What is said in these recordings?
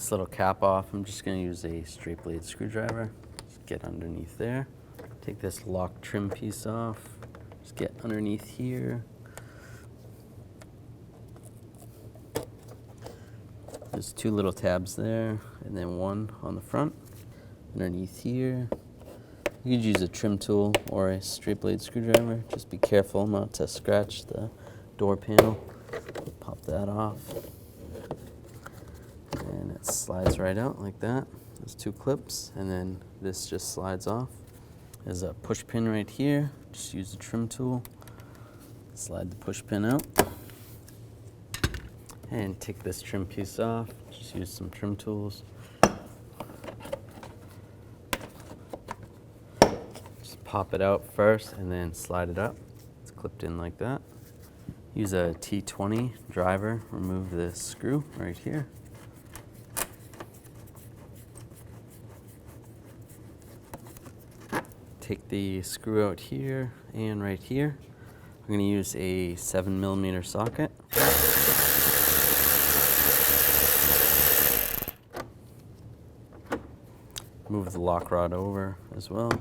this little cap off, I'm just going to use a straight blade screwdriver. Just get underneath there. Take this lock trim piece off. Just get underneath here. There's two little tabs there, and then one on the front. Underneath here. You could use a trim tool or a straight blade screwdriver. Just be careful not to scratch the door panel. Pop that off. And it slides right out like that. There's two clips, and then this just slides off. There's a push pin right here. Just use a trim tool. Slide the push pin out. And take this trim piece off. Just use some trim tools. Just pop it out first and then slide it up. It's clipped in like that. Use a T20 driver. Remove this screw right here. Take the screw out here and right here. I'm going to use a 7mm socket. Move the lock rod over as well.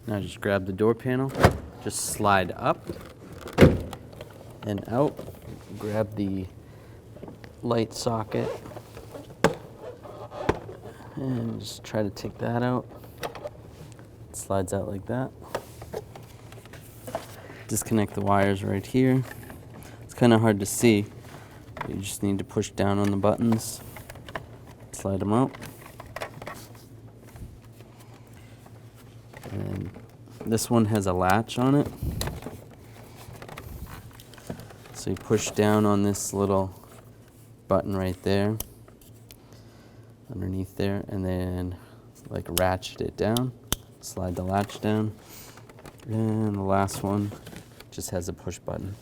Now just grab the door panel, just slide up and out. Grab the light socket and just try to take that out. It slides out like that. Disconnect the wires right here. It's kind of hard to see, but you just need to push down on the buttons, slide them out. And this one has a latch on it. So you push down on this little button right there, underneath there, and then like ratchet it down, slide the latch down. And the last one just has a push button.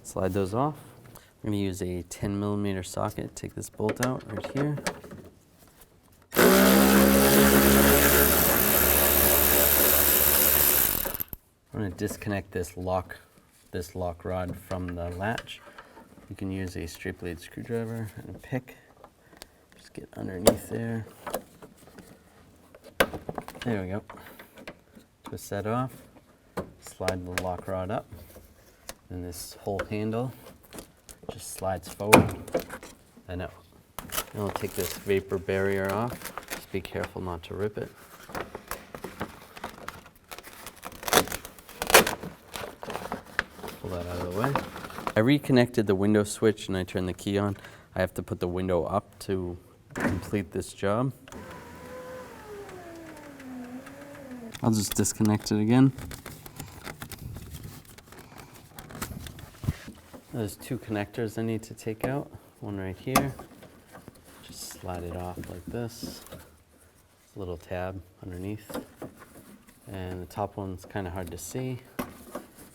Slide those off. I'm going to use a 10mm socket. Take this bolt out right here. I'm going to disconnect this lock rod from the latch. You can use a straight blade screwdriver and a pick. Just get underneath there. There we go. Twist that off. Slide the lock rod up, and this whole handle just slides forward and out. Now I'll take this vapor barrier off. Just be careful not to rip it. Pull that out of the way. I reconnected the window switch and I turned the key on. I have to put the window up to complete this job. I'll just disconnect it again. There's two connectors I need to take out. One right here. Just slide it off like this. There's a little tab underneath. And the top one's kind of hard to see.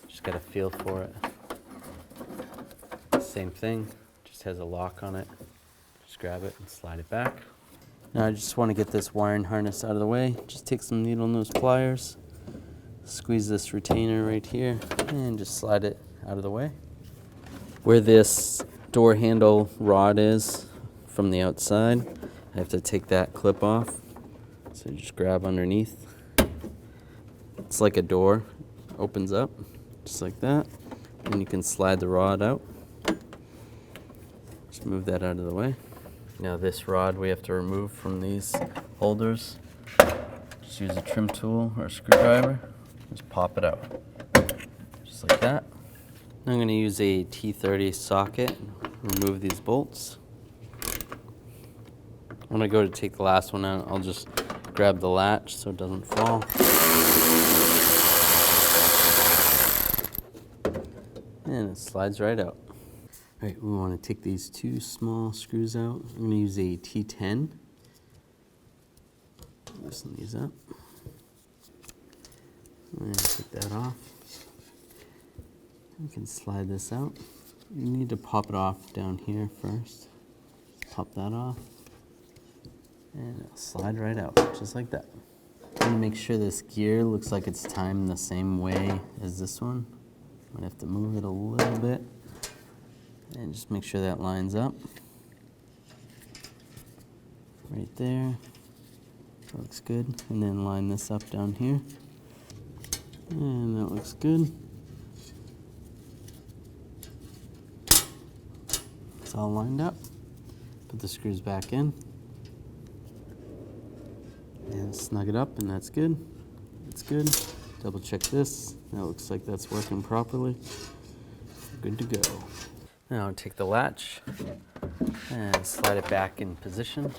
Just got to feel for it. Same thing, just has a lock on it. Just grab it and slide it back. Now I just want to get this wiring harness out of the way. Just take some needle nose pliers, squeeze this retainer right here, and just slide it out of the way. Where this door handle rod is from the outside, I have to take that clip off. So you just grab underneath. It's like a door, opens up, just like that. And you can slide the rod out. Just move that out of the way. Now this rod we have to remove from these holders. Just use a trim tool or a screwdriver. Just pop it out. Just like that. Now I'm going to use a T30 socket, remove these bolts. When I go to take the last one out, I'll just grab the latch so it doesn't fall. And it slides right out. All right, we want to take these two small screws out. I'm going to use a T10. Loosen these up. And take that off. You can slide this out. You need to pop it off down here first. Pop that off. And it'll slide right out, just like that. I'm gonna make sure this gear looks like it's timed the same way as this one. I'm gonna have to move it a little bit and just make sure that lines up. Right there. That looks good. And then line this up down here. And that looks good. It's all lined up. Put the screws back in. And snug it up, and that's good. That's good. Double check this. That looks like that's working properly. Good to go. Now take the latch and slide it back in position.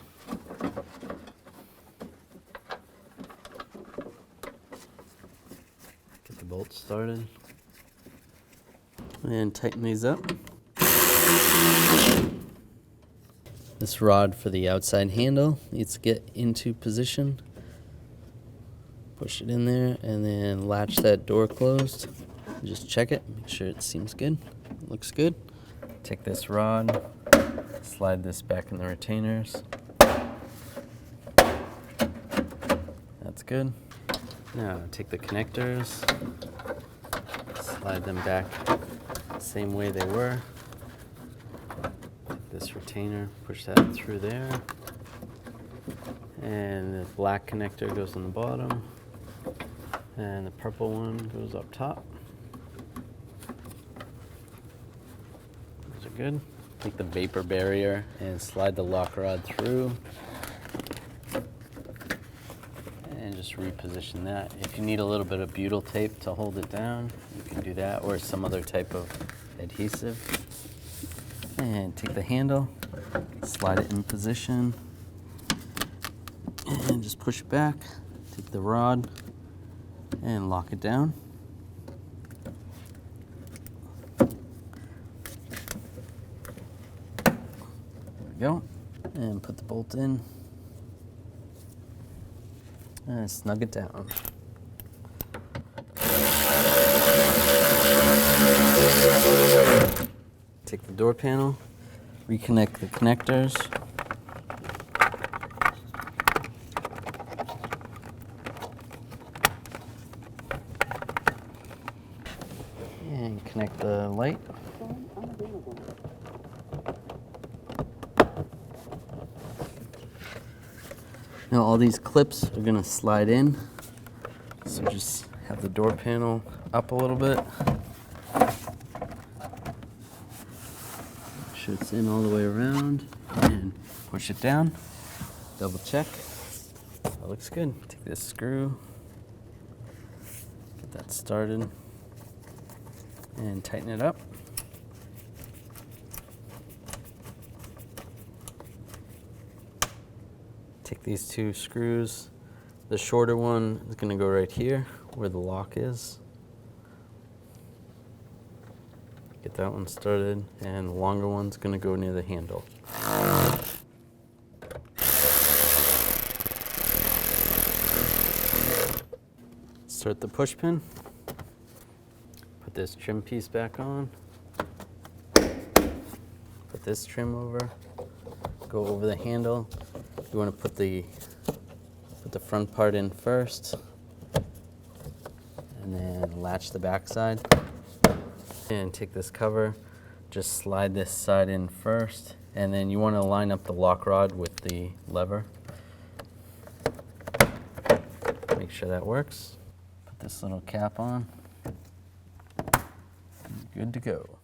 Get the bolts started. And tighten these up. This rod for the outside handle needs to get into position. Push it in there and then latch that door closed. Just check it, make sure it seems good. It looks good. Take this rod, slide this back in the retainers. That's good. Now take the connectors, slide them back the same way they were. This retainer, push that through there, and the black connector goes on the bottom, and the purple one goes up top. Those are good. Take the vapor barrier and slide the lock rod through, and just reposition that. If you need a little bit of butyl tape to hold it down, you can do that, or some other type of adhesive. And take the handle, slide it in position, and just push it back. Take the rod and lock it down. There we go. And put the bolt in and snug it down. Take the door panel, reconnect the connectors. And connect the light. Now all these clips are going to slide in, so just have the door panel up a little bit. It's in all the way around and push it down. Double check. That looks good. Take this screw, get that started, and tighten it up. Take these two screws. The shorter one is going to go right here where the lock is. Get that one started, and the longer one's going to go near the handle. Start the push pin. Put this trim piece back on. Put this trim over. Go over the handle. You want to put the front part in first, and then latch the back side. And take this cover, just slide this side in first, and then you want to line up the lock rod with the lever. Make sure that works. Put this little cap on. Good to go.